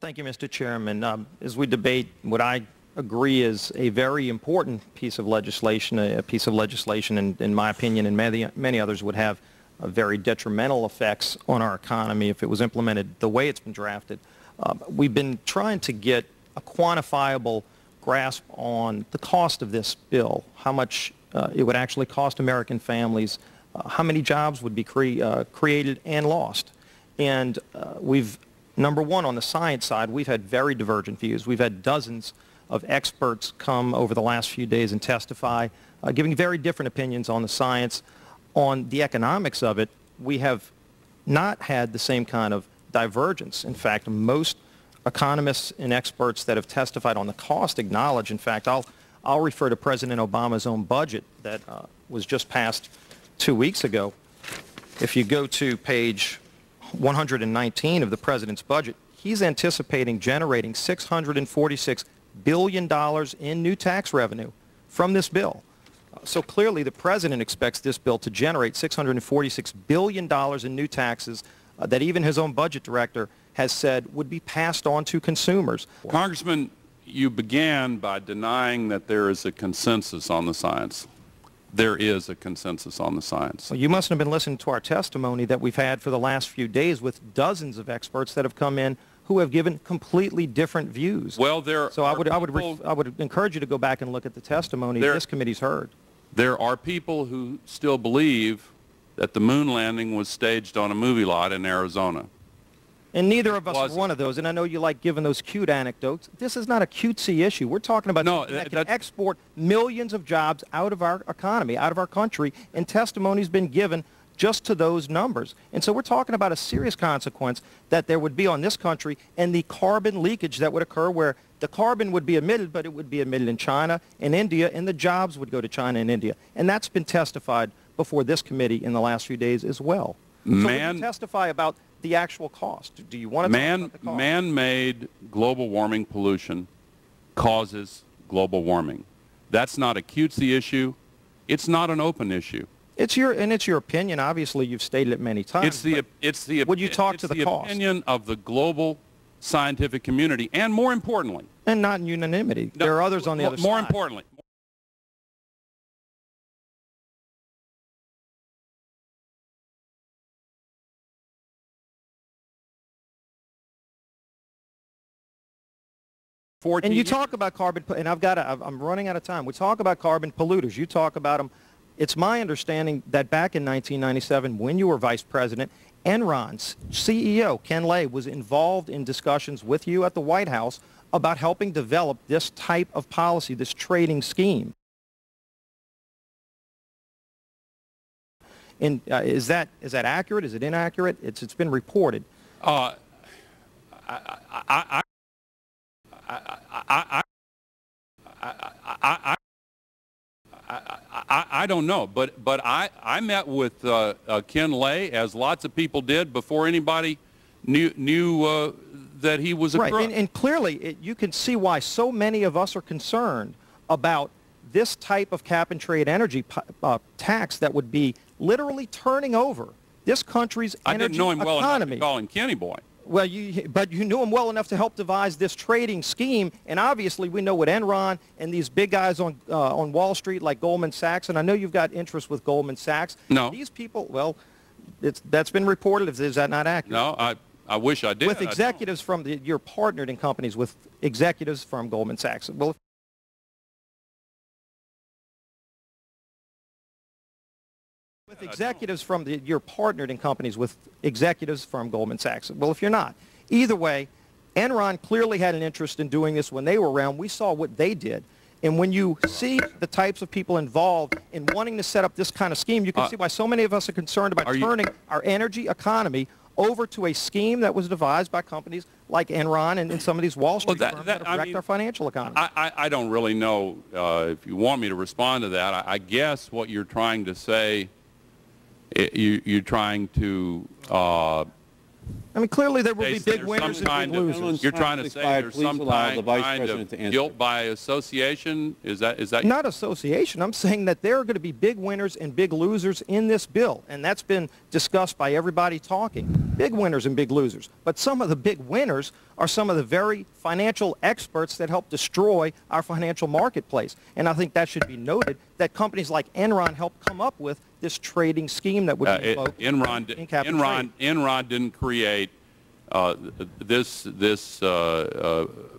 Thank you, Mr. Chairman. As we debate what I agree is a very important piece of legislation, and in my opinion and many others would have very detrimental effects on our economy if it was implemented the way it's been drafted. We've been trying to get a quantifiable grasp on the cost of this bill, how much it would actually cost American families, how many jobs would be created and lost. And number one, on the science side, we've had very divergent views. We've had dozens of experts come over the last few days and testify, giving very different opinions on the science. On the economics of it, we have not had the same kind of divergence. In fact, most economists and experts that have testified on the cost acknowledge, in fact, I'll refer to President Obama's own budget that was just passed 2 weeks ago. If you go to page 119 of the President's budget, he's anticipating generating $646 billion in new tax revenue from this bill. So clearly the President expects this bill to generate $646 billion in new taxes that even his own budget director has said would be passed on to consumers. Congressman, you began by denying that there is a consensus on the science. There is a consensus on the science. Well, you mustn't have been listening to our testimony that we've had for the last few days with dozens of experts that have come in who have given completely different views. Well, I would encourage you to go back and look at the testimony this committee's heard. There are people who still believe that the moon landing was staged on a movie lot in Arizona. And neither of us are one of those, and I know you like giving those cute anecdotes. This is not a cutesy issue. We're talking about something that can export millions of jobs out of our economy, out of our country, and testimony's been given just to those numbers. And so we're talking about a serious consequence that there would be on this country and the carbon leakage that would occur where the carbon would be emitted, but it would be emitted in China and India, and the jobs would go to China and India. And that's been testified before this committee in the last few days as well. So would you testify about the actual cost? Do you want to talk about the cost? Man-made global warming pollution causes global warming. That's not a cutesy issue. It's not an open issue. It's your opinion. Obviously, you've stated it many times. Would you talk to the cost? Opinion of the global scientific community, and more importantly, and not in unanimity. No, there are others on the other side. More importantly. And you talk about carbon, and I'm running out of time. We talk about carbon polluters. You talk about them. It's my understanding that back in 1997, when you were vice president, Enron's CEO, Ken Lay, was involved in discussions with you at the White House about helping develop this type of policy, this trading scheme. And is that accurate? Is it inaccurate? It's been reported. I don't know, but I met with Ken Lay, as lots of people did, before anybody knew that he was a crook. Right, and clearly you can see why so many of us are concerned about this type of cap-and-trade energy tax that would be literally turning over this country's energy economy. I didn't know him well enough to call him Kenny Boy. Well, but you knew him well enough to help devise this trading scheme, and obviously we know what Enron and these big guys on Wall Street like Goldman Sachs, and I know you've got interest with Goldman Sachs. No. These people, well, that's been reported. Is that not accurate? No, I wish I did. With executives from you're partnered in companies with executives from Goldman Sachs. Well, you're partnered in companies with executives from Goldman Sachs. Well, if you're not, either way, Enron clearly had an interest in doing this when they were around. We saw what they did. And when you see the types of people involved in wanting to set up this kind of scheme, you can see why so many of us are concerned about turning our energy economy over to a scheme that was devised by companies like Enron and some of these Wall Street firms that wrecked our financial economy. I don't really know if you want me to respond to that. I guess what you're trying to say, you're trying to I mean, clearly there will be Jason, big there's winners some and big kind losers. of, you're trying to say there's some kind of guilt by association? Is that Not association. I'm saying that there are going to be big winners and big losers in this bill, and that's been discussed by everybody talking. Big winners and big losers. But some of the big winners are some of the very financial experts that help destroy our financial marketplace. And I think that should be noted, that companies like Enron helped come up with this trading scheme that would be invoked in cap and trade. Enron didn't create this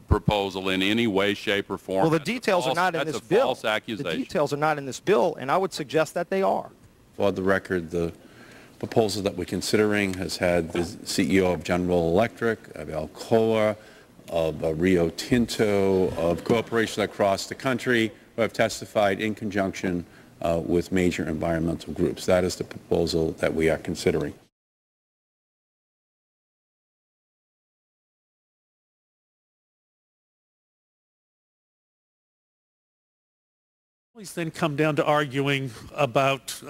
proposal in any way, shape, or form. Well, the details are not in this bill. That's a false accusation. The details are not in this bill, and I would suggest that they are. For the record, the proposal that we're considering has had the CEO of General Electric, of Alcoa, of Rio Tinto, of corporations across the country who have testified in conjunction with major environmental groups. That is the proposal that we are considering. Then come down to arguing about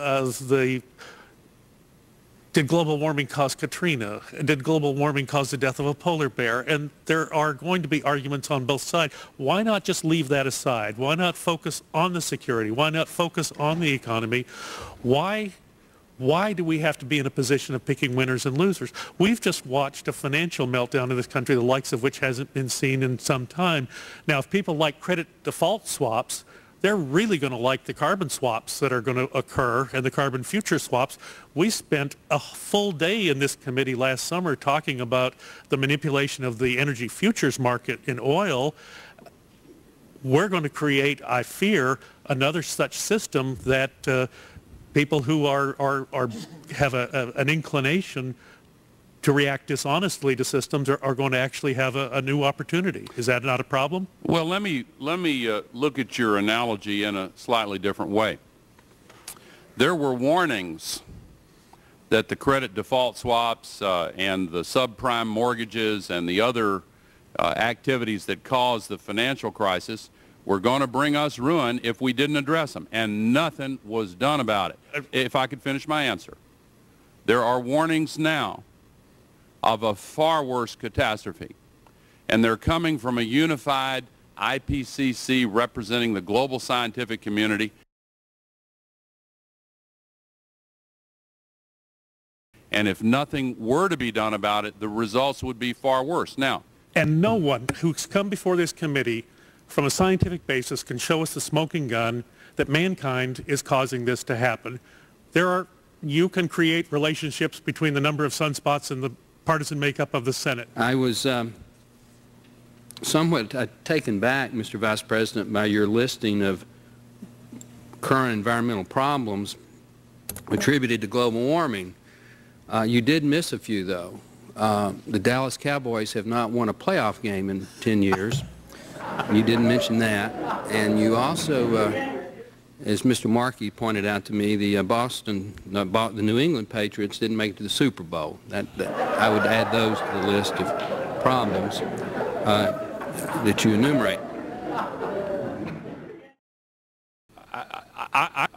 did global warming cause Katrina? Did global warming cause the death of a polar bear? And there are going to be arguments on both sides. Why not just leave that aside? Why not focus on the security? Why not focus on the economy? Why do we have to be in a position of picking winners and losers? We've just watched a financial meltdown in this country, the likes of which hasn't been seen in some time. Now, if people like credit default swaps, they're really going to like the carbon swaps that are going to occur and the carbon future swaps. We spent a full day in this committee last summer talking about the manipulation of the energy futures market in oil. We're going to create, I fear, another such system that people who have an inclination to react dishonestly to systems are going to actually have a new opportunity. Is that not a problem? Well, let me look at your analogy in a slightly different way. There were warnings that the credit default swaps and the subprime mortgages and the other activities that caused the financial crisis were going to bring us ruin if we didn't address them, and nothing was done about it. If I could finish my answer. There are warnings now of a far worse catastrophe, and they're coming from a unified IPCC representing the global scientific community. And if nothing were to be done about it, the results would be far worse. Now, and no one who's come before this committee from a scientific basis can show us the smoking gun that mankind is causing this to happen. You can create relationships between the number of sunspots and the partisan makeup of the Senate. I was somewhat taken back, Mr. Vice President, by your listing of current environmental problems attributed to global warming. You did miss a few, though. The Dallas Cowboys have not won a playoff game in 10 years. You didn't mention that. And you also, as Mr. Markey pointed out to me, the New England Patriots didn't make it to the Super Bowl. I would add those to the list of problems that you enumerate. I